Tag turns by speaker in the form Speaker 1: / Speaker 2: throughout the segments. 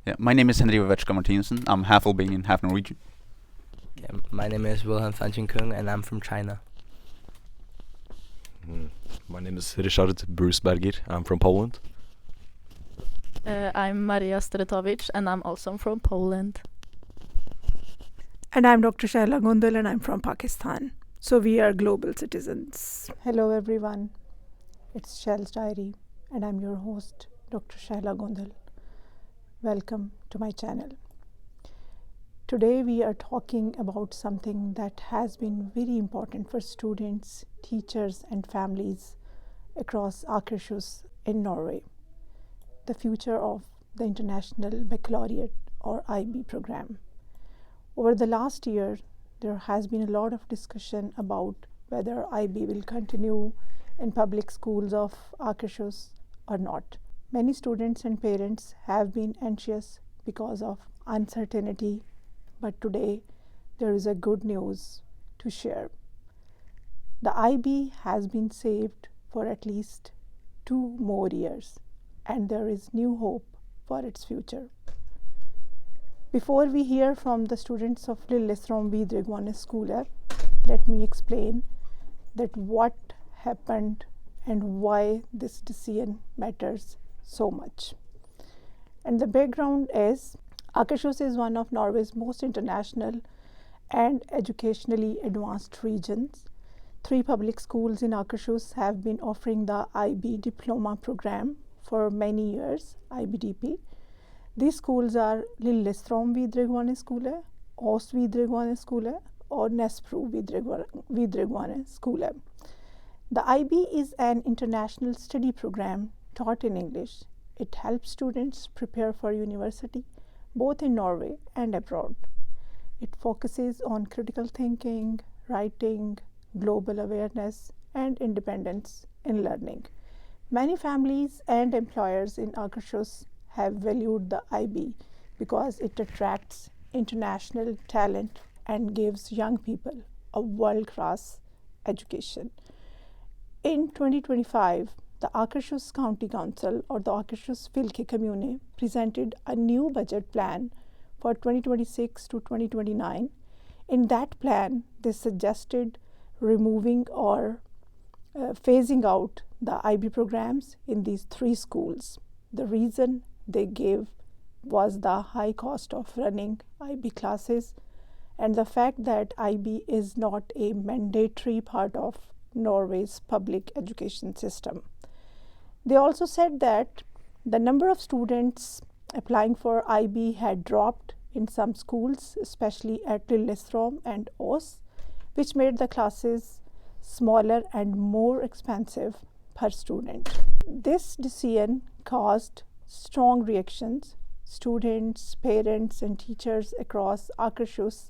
Speaker 1: Yeah, my name is Henry Martinsen. I'm half Albanian, half Norwegian.
Speaker 2: Yeah, my name is Wilhelm van Jinkung and I'm from China.
Speaker 3: My name is Ryszard Brusberger. I'm from Poland.
Speaker 4: I'm Maria Stretovic and I'm also from Poland.
Speaker 5: And I'm Dr. Shayla Gondal and I'm from Pakistan. So we are global citizens. Hello everyone. It's Shellz Diary and I'm your host, Dr. Shayla Gondal. Welcome to my channel. Today we are talking about something that has been very important for students, teachers and families across Akershus in Norway. The future of the International Baccalaureate or IB program. Over the last year, there has been a lot of discussion about whether IB will continue in public schools of Akershus or not. Many students and parents have been anxious because of uncertainty, but today there is a good news to share. The IB has been saved for at least 2 more years, and there is new hope for its future. Before we hear from the students of Lillestrøm Videregående Skole, let me explain that what happened and why this decision matters so much. And the background is, Akershus is one of Norway's most international and educationally advanced regions. 3 public schools in Akershus have been offering the IB diploma program for many years, IBDP. These schools are Lillestrøm Videregående Skole, Ås Videregående Skole, or Nesbro Videregående Skole. The IB is an international study program taught in English. It helps students prepare for university, both in Norway and abroad. It focuses on critical thinking, writing, global awareness, and independence in learning. Many families and employers in Akershus have valued the IB because it attracts international talent and gives young people a world-class education. In 2025, the Akershus County Council or the Akershus Fylke Kommune presented a new budget plan for 2026 to 2029. In that plan, they suggested removing or phasing out the IB programs in these 3 schools. The reason they gave was the high cost of running IB classes and the fact that IB is not a mandatory part of Norway's public education system. They also said that the number of students applying for IB had dropped in some schools, especially at Lillestrøm and Ås, which made the classes smaller and more expensive per student. This decision caused strong reactions. Students, parents, and teachers across Akershus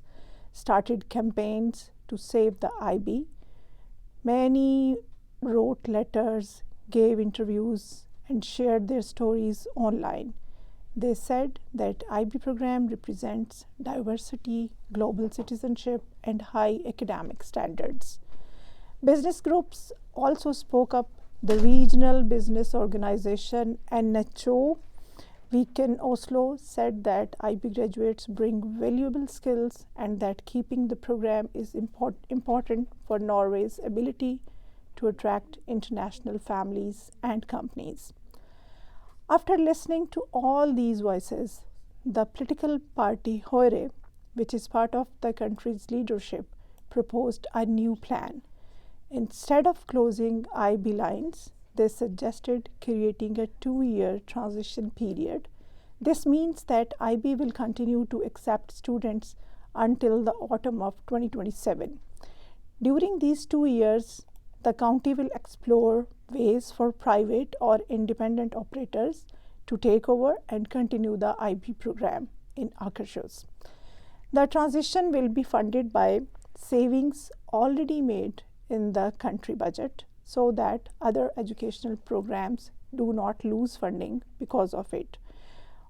Speaker 5: started campaigns to save the IB. Many wrote letters, gave interviews, and shared their stories online. They said that IB program represents diversity, global citizenship, and high academic standards. Business groups also spoke up. The regional business organization NHO Week in Oslo said that IB graduates bring valuable skills and that keeping the program is important for Norway's ability to attract international families and companies. After listening to all these voices, the political party Høyre, which is part of the country's leadership, proposed a new plan. Instead of closing IB lines, they suggested creating a 2-year transition period. This means that IB will continue to accept students until the autumn of 2027. During these 2 years, the county will explore ways for private or independent operators to take over and continue the IB program in Akershus. The transition will be funded by savings already made in the country budget so that other educational programs do not lose funding because of it.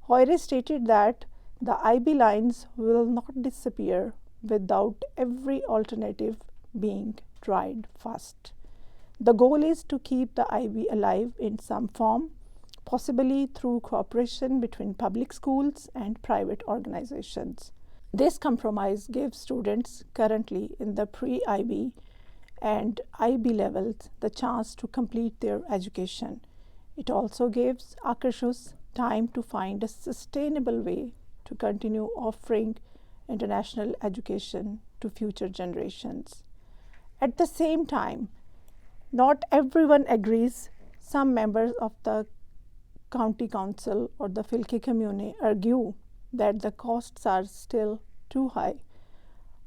Speaker 5: Høyre stated that the IB lines will not disappear without every alternative being tried first. The goal is to keep the IB alive in some form possibly through cooperation between public schools and private organizations. This compromise gives students currently in the pre-IB and IB levels the chance to complete their education. It also gives Akershus time to find a sustainable way to continue offering international education to future generations. At the same time, not everyone agrees. Some members of the county council or the Filki commune argue that the costs are still too high.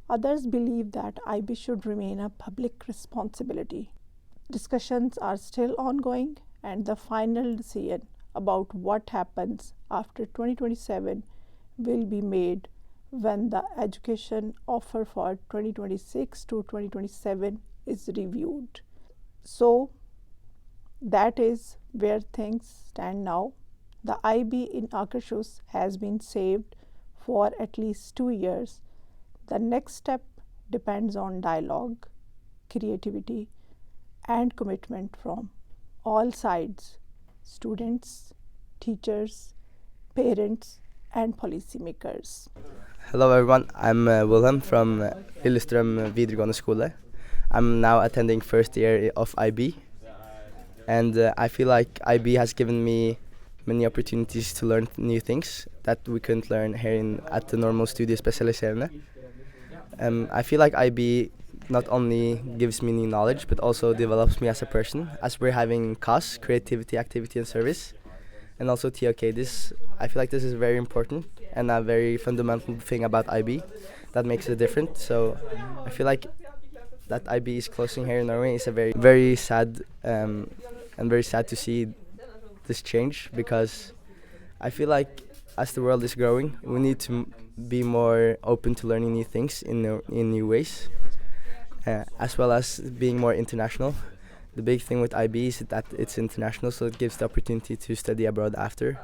Speaker 5: Others believe that IB should remain a public responsibility. Discussions are still ongoing, and the final decision about what happens after 2027 will be made when the education offer for 2026 to 2027 is reviewed. So that is where things stand now. The IB in Akershus has been saved for at least 2 years. The next step depends on dialogue, creativity, and commitment from all sides: students, teachers, parents, and policymakers.
Speaker 2: Hello everyone, I'm Wilhelm from Lillestrøm Videregående Skole. I'm now attending first year of IB, and I feel like IB has given me many opportunities to learn new things that we couldn't learn here at the normal studiespesialiserende. I feel like IB not only gives me new knowledge but also develops me as a person, as we're having CAS, creativity, activity and service, and also TOK. I feel like this is very important and a very fundamental thing about IB that makes it different. So I feel like that IB is closing here in Norway is a very, very sad and very sad to see this change, because I feel like as the world is growing, we need to be more open to learning new things in new ways, as well as being more international. The big thing with IB is that it's international, so it gives the opportunity to study abroad after,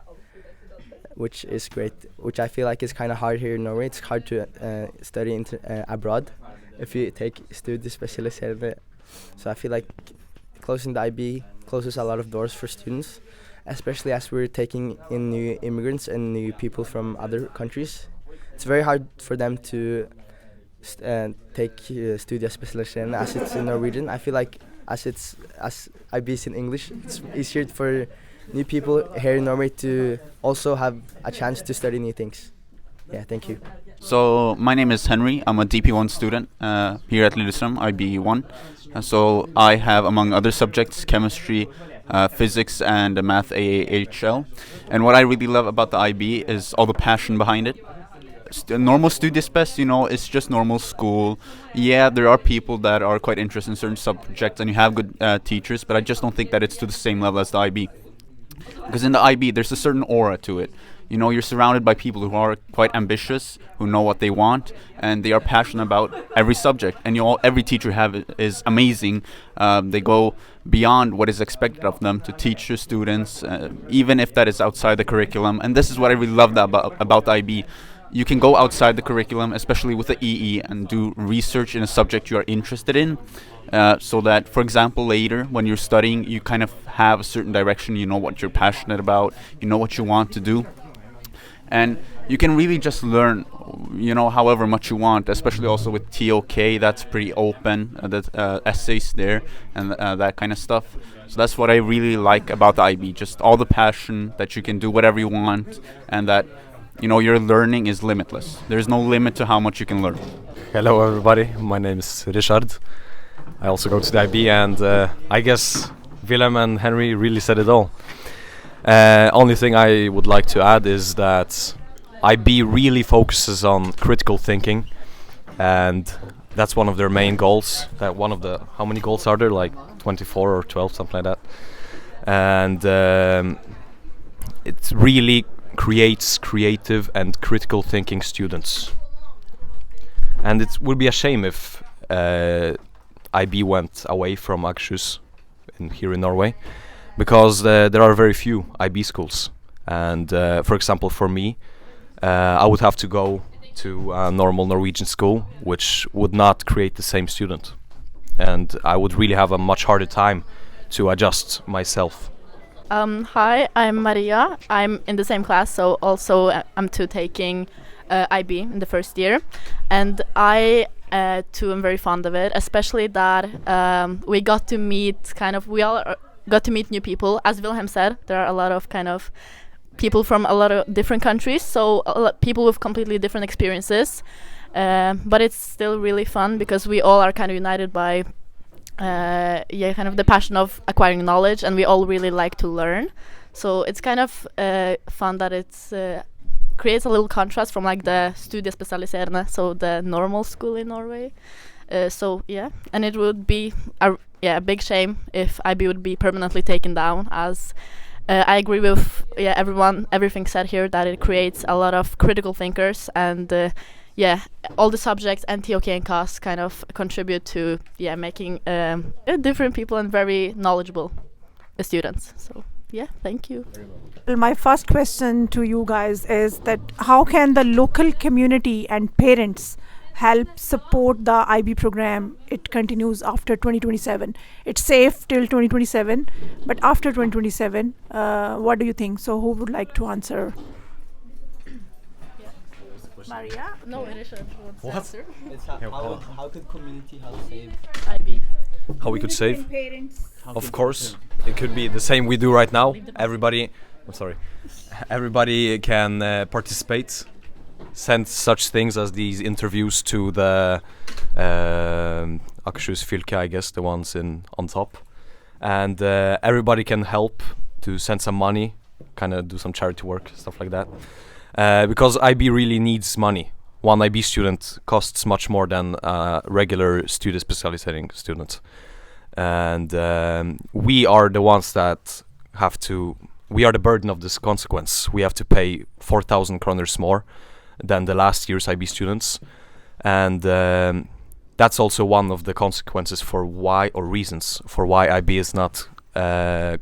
Speaker 2: which is great, which I feel like is kind of hard here in Norway. It's hard to study abroad if you take studiespesialiserende. So I feel like closing the IB closes a lot of doors for students, especially as we're taking in new immigrants and new people from other countries. It's very hard for them to take studiespesialiserende as it's in Norwegian. I feel like as IB is in English, it's easier for new people here in Norway to also have a chance to study new things. Yeah, thank you.
Speaker 1: So my name is Henry. I'm a DP1 student here at Lillestrøm, IB1. So I have, among other subjects, chemistry, physics, and math AAHL. And what I really love about the IB is all the passion behind it. Normal studiespes, it's just normal school. Yeah, there are people that are quite interested in certain subjects, and you have good teachers, but I just don't think that it's to the same level as the IB. Because in the IB, there's a certain aura to it. You're surrounded by people who are quite ambitious, who know what they want, and they are passionate about every subject. And every teacher is amazing. They go beyond what is expected of them to teach your students, even if that is outside the curriculum. And this is what I really love about the IB. You can go outside the curriculum, especially with the EE, and do research in a subject you are interested in, so that, for example, later when you're studying, you kind of have a certain direction. You know what you're passionate about. You know what you want to do. And you can really just learn, however much you want, especially also with TOK. That's pretty open, the essays there and that kind of stuff. So that's what I really like about the IB, just all the passion that you can do whatever you want, and that, your learning is limitless. There's no limit to how much you can learn.
Speaker 3: Hello everybody, my name is Richard. I also go to the IB, and I guess Willem and Henry really said it all. Only thing I would like to add is that IB really focuses on critical thinking, and that's one of their main goals. How many goals are there? Like 24 or 12, something like that. And it really creates creative and critical thinking students. And it would be a shame if IB went away from Akershus here in Norway, because there are very few IB schools. And for example, for me, I would have to go to a normal Norwegian school, which would not create the same student. And I would really have a much harder time to adjust myself.
Speaker 4: Hi, I'm Maria. I'm in the same class, so also I'm too taking IB in the first year, and I too am very fond of it, especially that we got to meet got to meet new people. As Wilhelm said, there are a lot of kind of people from a lot of different countries, so people with completely different experiences, but it's still really fun because we all are kind of united by kind of the passion of acquiring knowledge, and we all really like to learn. So it's kind of fun that it's creates a little contrast from like the studiespesialiserende, so the normal school in Norway. So yeah, and it would be a big shame if IB would be permanently taken down, as I agree with everything said here, that it creates a lot of critical thinkers, and all the subjects and TOK and CAS kind of contribute to making different people and very knowledgeable students. So yeah, thank you.
Speaker 5: Well, my first question to you guys is that how can the local community and parents help support the IB program? It continues after 2027. It's safe till 2027, but after 2027, what do you think? So who would like to answer? Maria?
Speaker 4: No, Elisha wants to answer.
Speaker 2: How could community help save
Speaker 4: IB.
Speaker 3: How we could save?
Speaker 5: Parents.
Speaker 3: Of course, it could be the same we do right now. Everybody can participate, send such things as these interviews to the Akershus fylke, I guess, the ones on top, and everybody can help to send some money, kind of do some charity work, stuff like that, because IB really needs money. One IB student costs much more than a regular studiespecialisering student. And we are the ones that we are the burden of this consequence. We have to pay 4,000 kroners more than the last year's IB students. And that's also one of the consequences reasons for why IB is not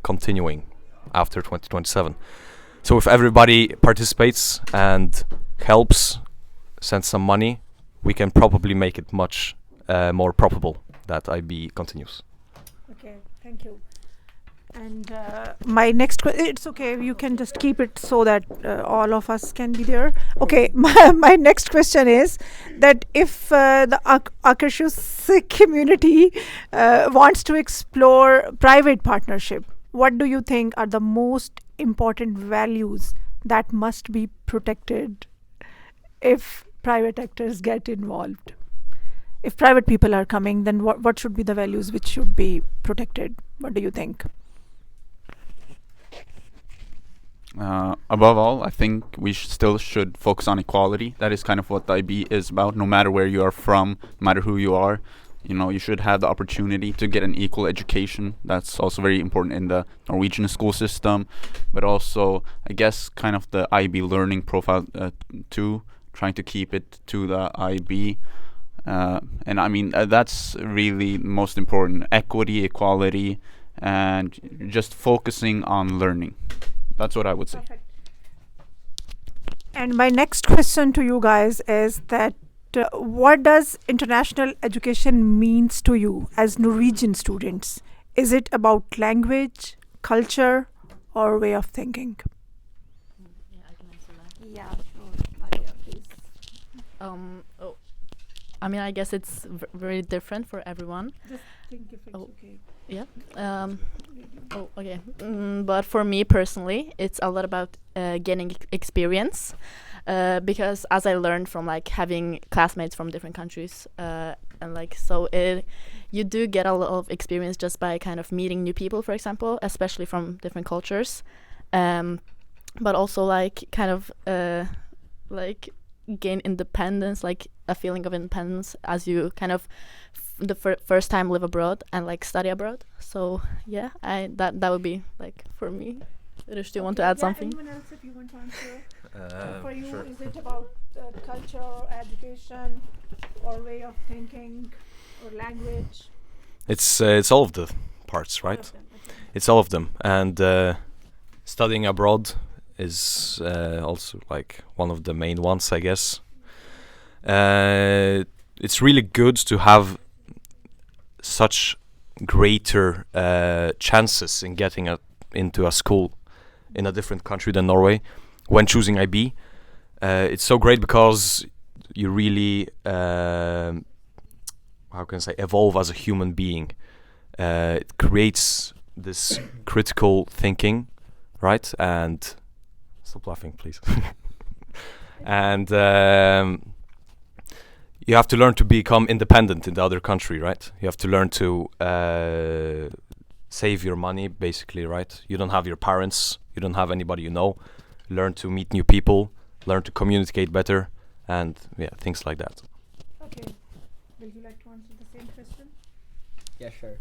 Speaker 3: continuing after 2027. So if everybody participates and helps, sends some money, we can probably make it much more probable that IB continues.
Speaker 5: Okay, thank you. And my next question, it's okay, you can just keep it so that all of us can be there. Okay, my next question is that if the Akershus community wants to explore private partnership, what do you think are the most important values that must be protected if private actors get involved? If private people are coming, then what should be the values which should be protected? What do you think?
Speaker 1: Above all, I think we still should focus on equality. That is kind of what the IB is about. No matter where you are from, no matter who you are, you should have the opportunity to get an equal education. That's also very important in the Norwegian school system, but also, I guess, kind of the IB learning profile too, trying to keep it to the IB. And I mean, that's really most important. Equity, equality, and just focusing on learning. That's what I would say.
Speaker 5: Perfect. And my next question to you guys is that what does international education means to you as Norwegian students? Is it about language, culture, or way of thinking?
Speaker 4: Yeah, I can answer that.
Speaker 5: Yeah, sure. Halia, please.
Speaker 4: I mean, I guess it's very different for everyone.
Speaker 5: Just think if it's okay.
Speaker 4: Yeah. Okay. But for me personally, it's a lot about gaining experience, because as I learned from like having classmates from different countries, and like so, you do get a lot of experience just by kind of meeting new people, for example, especially from different cultures, but also like kind of like gain independence, like a feeling of independence as you kind of the first time live abroad and like study abroad. So yeah, that would be like for me. Rish, do you want to add something?
Speaker 5: Anyone else if you want to answer? For you,
Speaker 3: sure.
Speaker 5: is it about culture, education, or way of thinking, or language?
Speaker 3: It's all of the parts, right? It's all of them, and studying abroad is also like one of the main ones, I guess. It's really good to have such greater chances in getting a into a school in a different country than Norway when choosing IB. It's so great because you really, how can I say, evolve as a human being. It creates this critical thinking, right? And stop laughing, please. And you have to learn to become independent in the other country, right? You have to learn to save your money, basically, right? You don't have your parents, you don't have anybody you know. Learn to meet new people, learn to communicate better, and yeah, things like that.
Speaker 5: Okay. Will you like to answer the same question?
Speaker 2: Yeah, sure.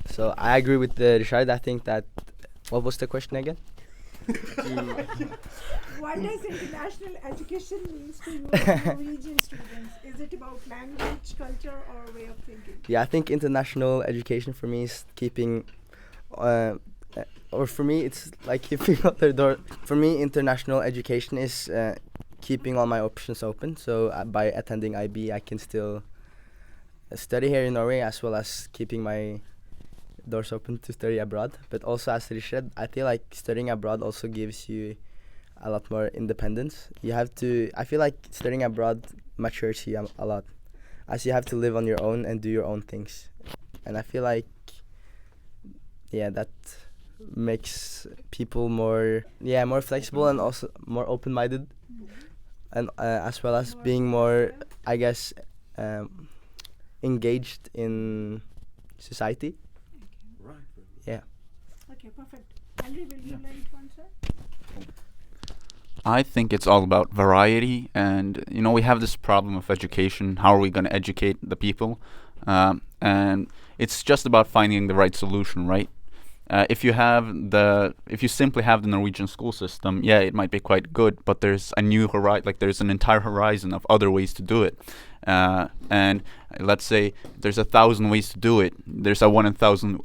Speaker 2: So I agree with Rishad. I think that, what was the question again?
Speaker 5: What does international education mean to you as Norwegian students? Is it about language, culture, or way of thinking?
Speaker 2: Yeah, I think international education for me is keeping, or for me it's like keeping other door. For me, international education is keeping all my options open. So by attending IB, I can still study here in Norway as well as keeping my doors open to study abroad. But also, as Rishad, I feel like studying abroad also gives you a lot more independence. You have to, I feel like studying abroad matures you a lot, as you have to live on your own and do your own things. And I feel like, yeah, that makes people more flexible and also more open-minded, and as well as being more, I guess, engaged in society.
Speaker 6: Right.
Speaker 2: Yeah.
Speaker 5: Okay, perfect. Henry, will you like to answer?
Speaker 1: I think it's all about variety, and we have this problem of education. How are we going to educate the people? And it's just about finding the right solution, right? If you simply have the Norwegian school system, yeah, it might be quite good, but there's a new there's an entire horizon of other ways to do it. And let's say there's 1,000 ways to do it. There's a 1 in 1,000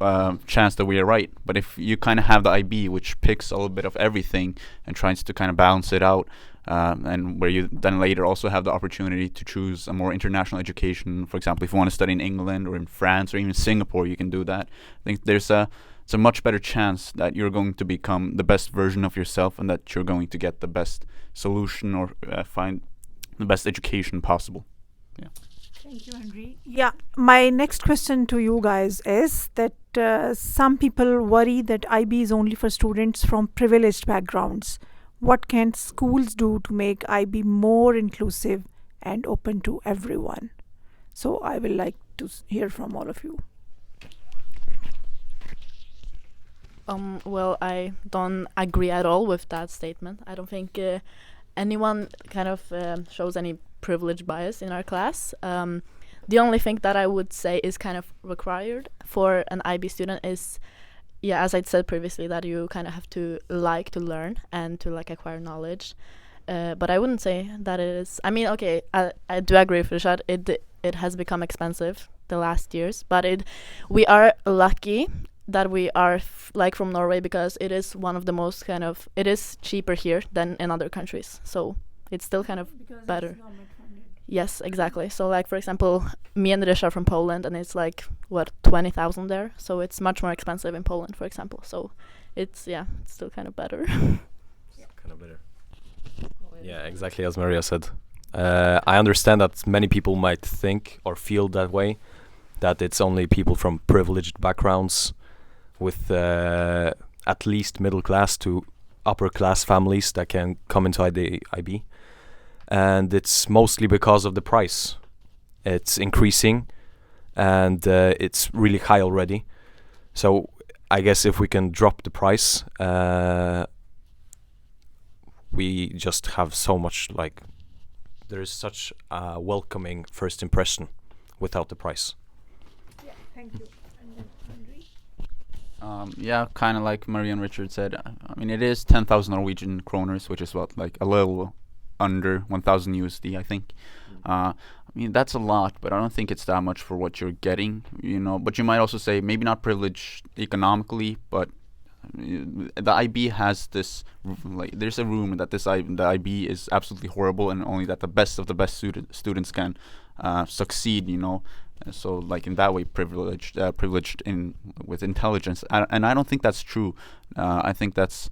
Speaker 1: chance that we are right. But if you kind of have the IB, which picks a little bit of everything and tries to kind of balance it out, and where you then later also have the opportunity to choose a more international education. For example, if you want to study in England or in France or even Singapore, you can do that. I think it's a much better chance that you're going to become the best version of yourself and that you're going to get the best solution or find the best education possible. Yeah.
Speaker 5: Thank you, Henry. Yeah, my next question to you guys is that some people worry that IB is only for students from privileged backgrounds. What can schools do to make IB more inclusive and open to everyone? So I will like to hear from all of you.
Speaker 4: Well, I don't agree at all with that statement. I don't think anyone kind of shows any privilege bias in our class. The only thing that I would say is kind of required for an IB student is, yeah, as I said previously, that you kind of have to like to learn and to like acquire knowledge. But I wouldn't say that it is. I mean, okay, I do agree with Rishad. It has become expensive the last years, but we are lucky that we are from Norway, because it is one of the most it is cheaper here than in other countries. So it's still kind of
Speaker 5: Because
Speaker 4: better.
Speaker 5: it's government funded.
Speaker 4: Yes, exactly. So like, for example, me and Rish are from Poland, and it's like, 20,000 there. So it's much more expensive in Poland, for example. So it's still kind of better.
Speaker 3: Kind of better. Yeah, exactly as Maria said. I understand that many people might think or feel that way, that it's only people from privileged backgrounds with at least middle class to upper class families that can come into IB. And it's mostly because of the price. It's increasing, and it's really high already. So I guess if we can drop the price, we just have so much, there is such a welcoming first impression without the price.
Speaker 5: Yeah, thank you. And then Henry?
Speaker 1: Yeah, kind of like Marie and Richard said. I mean, it is 10,000 Norwegian kroners, which is a little under 1,000 USD, I think. I mean, that's a lot, but I don't think it's that much for what you're getting, But you might also say maybe not privileged economically, but the IB has this, there's a rumor that the IB is absolutely horrible, and only that the best of the best students can succeed, So like in that way, privileged in with intelligence. And I don't think that's true. I think that's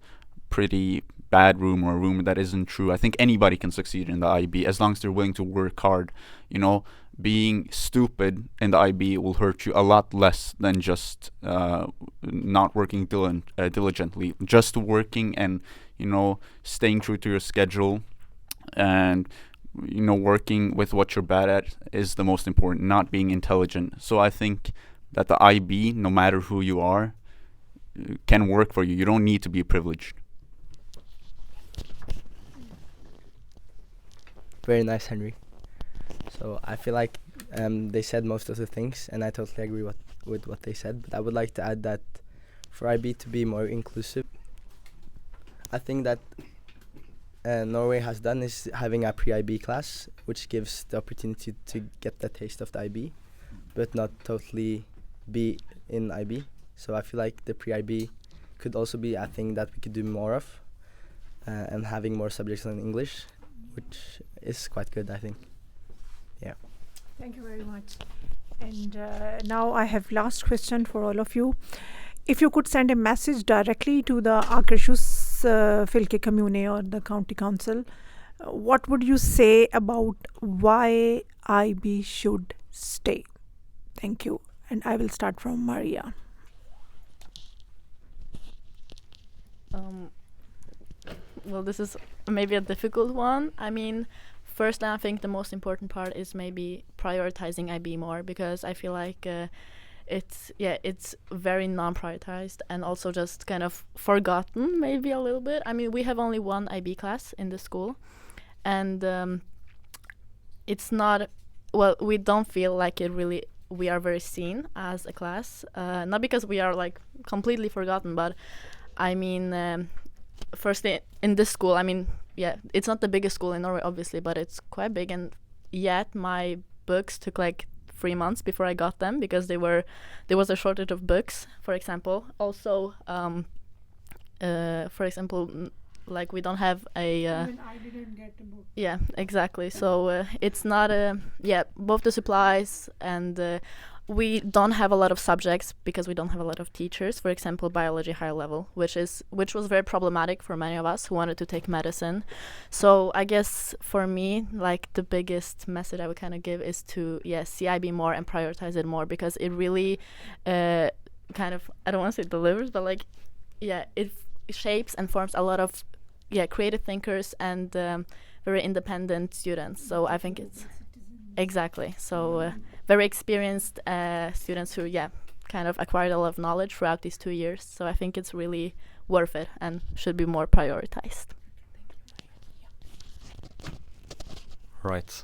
Speaker 1: pretty bad rumor, a rumor that isn't true. I think anybody can succeed in the IB as long as they're willing to work hard. You know, being stupid in the IB will hurt you a lot less than just not working diligently. Just working and, you know, staying true to your schedule and, you know, working with what you're bad at is the most important, not being intelligent. So I think that the IB, no matter who you are, can work for you. You don't need to be privileged.
Speaker 2: Very nice, Henry. So I feel like they said most of the things, and I totally agree with what they said. But I would like to add that for IB to be more inclusive, I think that Norway has done is having a pre-IB class, which gives the opportunity to get the taste of the IB, but not totally be in IB. So I feel like the pre-IB could also be a thing that we could do more of, and having more subjects in English, which is quite good, I think. Yeah.
Speaker 5: Thank you very much. And now I have last question for all of you. If you could send a message directly to the Akershus Fylke Kommune or the County Council, what would you say about why IB should stay? Thank you. And I will start from Maria.
Speaker 4: Well, this is maybe a difficult one. I mean, first, I think the most important part is maybe prioritizing IB more, because I feel like it's very non-prioritized and also just kind of forgotten maybe a little bit. I mean, we have only one IB class in the school, and it's not, well, we don't feel like it really, we are very seen as a class, not because we are like completely forgotten, but I mean, firstly, in this school, I mean, yeah, it's not the biggest school in Norway, obviously, but it's quite big, and yet my books took like 3 months before I got them, because there was a shortage of books, for example. Also, for example, like we don't have a...
Speaker 5: Even I didn't get a book.
Speaker 4: Yeah, exactly. So it's not both the supplies and we don't have a lot of subjects because we don't have a lot of teachers. For example, biology higher level, which was very problematic for many of us who wanted to take medicine. So I guess for me, like the biggest message I would kind of give is to see IB more and prioritize it more, because it really kind of, I don't want to say delivers, but like it shapes and forms a lot of creative thinkers and very independent students. So I think it's exactly so. Very experienced students who, kind of acquired a lot of knowledge throughout these 2 years. So I think it's really worth it and should be more prioritized.
Speaker 3: Right.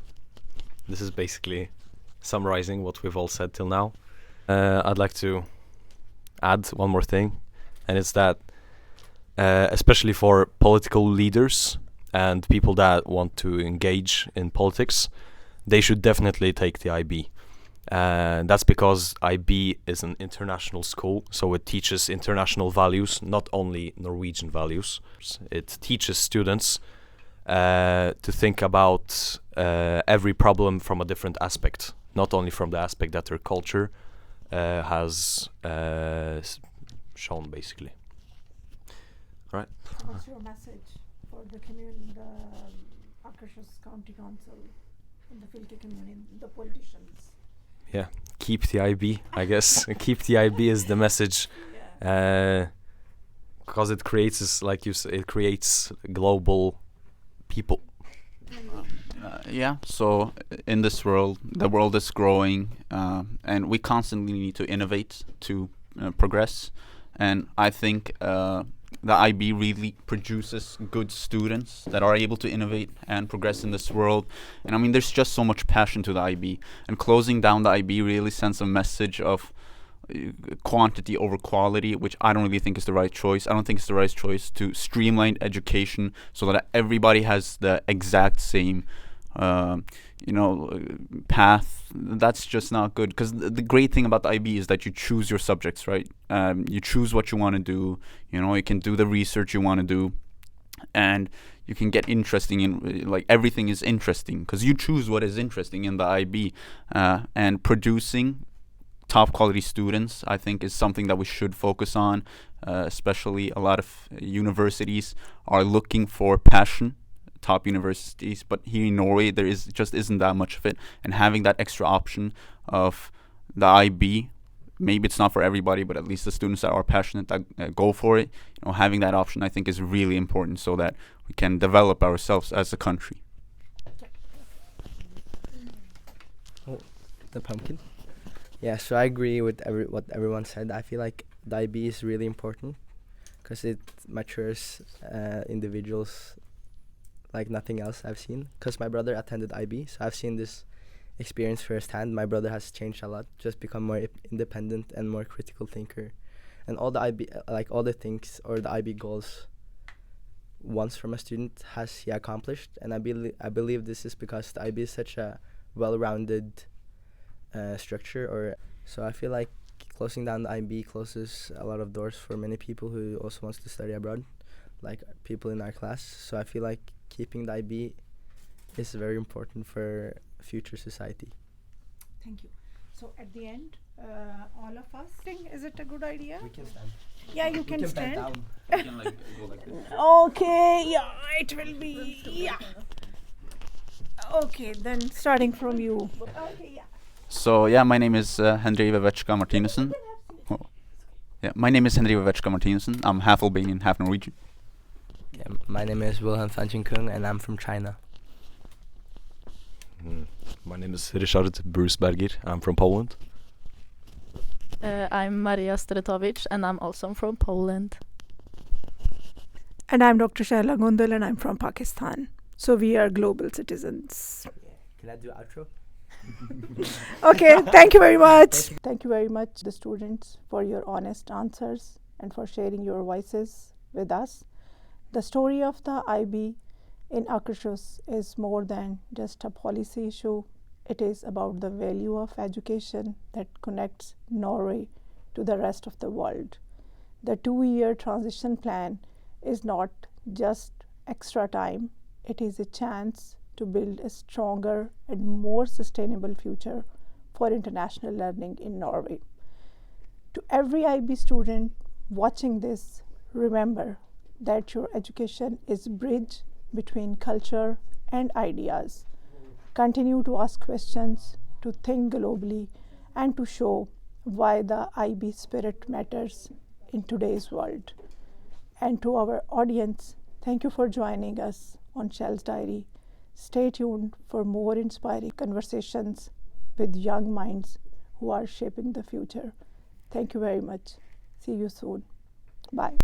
Speaker 3: This is basically summarizing what we've all said till now. I'd like to add one more thing, and it's that especially for political leaders and people that want to engage in politics, they should definitely take the IB. And that's because IB is an international school, so it teaches international values, not only Norwegian values. It teaches students to think about every problem from a different aspect, not only from the aspect that their culture has shown, basically. Right.
Speaker 5: What's your message for the community, the Akershus County Council, and the Fylke community, the politicians?
Speaker 3: Yeah, keep the IB, I guess. Keep the IB is the message, because it creates, like you said, it creates global people.
Speaker 1: So in this world, the world is growing, and we constantly need to innovate to progress. And I think the IB really produces good students that are able to innovate and progress in this world. And I mean, there's just so much passion to the IB. And closing down the IB really sends a message of quantity over quality, which I don't really think is the right choice. I don't think it's the right choice to streamline education so that everybody has the exact same path. That's just not good, because the great thing about the IB is that you choose your subjects, right? You choose what you want to do. You can do the research you want to do, and you can get interesting in, like, everything is interesting because you choose what is interesting in the IB, and producing top quality students, I think, is something that we should focus on. Especially a lot of universities are looking for passion, top universities, but here in Norway there just isn't that much of it, and having that extra option of the IB, maybe it's not for everybody, but at least the students that are passionate, that go for it, having that option, I think, is really important so that we can develop ourselves as a country.
Speaker 2: Oh, the pumpkin. Yeah, so I agree with what everyone said. I feel like the IB is really important because it matures individuals like nothing else I've seen. Because my brother attended IB, so I've seen this experience firsthand. My brother has changed a lot, just become more independent and more critical thinker. And all the IB, like all the things or the IB goals wants from a student has he accomplished. And I believe this is because the IB is such a well-rounded structure. So I feel like closing down the IB closes a lot of doors for many people who also wants to study abroad, like people in our class. So I feel like keeping the IB is very important for future society.
Speaker 5: Thank you. So at the end, all of us think, is it a good idea?
Speaker 2: We can stand.
Speaker 5: Yeah, you can stand.
Speaker 1: You can, like, go like this.
Speaker 5: Okay, yeah, it will be, yeah. Okay, then starting from you. Okay, yeah.
Speaker 1: So yeah, my name is Henry Vevechka Martinussen. My name is Henry Vevechka Martinussen. I'm half Albanian, half Norwegian.
Speaker 2: Yeah, my name is Wilhelm Fanching-Kung and I'm from China.
Speaker 3: My name is Ryszard Brusberger. I'm from Poland.
Speaker 4: I'm Maria Stretovic, and I'm also from Poland.
Speaker 5: And I'm Dr. Shayla Gondal, and I'm from Pakistan. So we are global citizens.
Speaker 2: Can I do outro?
Speaker 5: Okay, thank you very much. Thank you very much, the students, for your honest answers and for sharing your voices with us. The story of the IB in Akershus is more than just a policy issue. It is about the value of education that connects Norway to the rest of the world. The 2-year transition plan is not just extra time. It is a chance to build a stronger and more sustainable future for international learning in Norway. To every IB student watching this, remember that your education is a bridge between culture and ideas. Continue to ask questions, to think globally, and to show why the IB spirit matters in today's world. And to our audience, thank you for joining us on Shellz Diary. Stay tuned for more inspiring conversations with young minds who are shaping the future. Thank you very much. See you soon. Bye.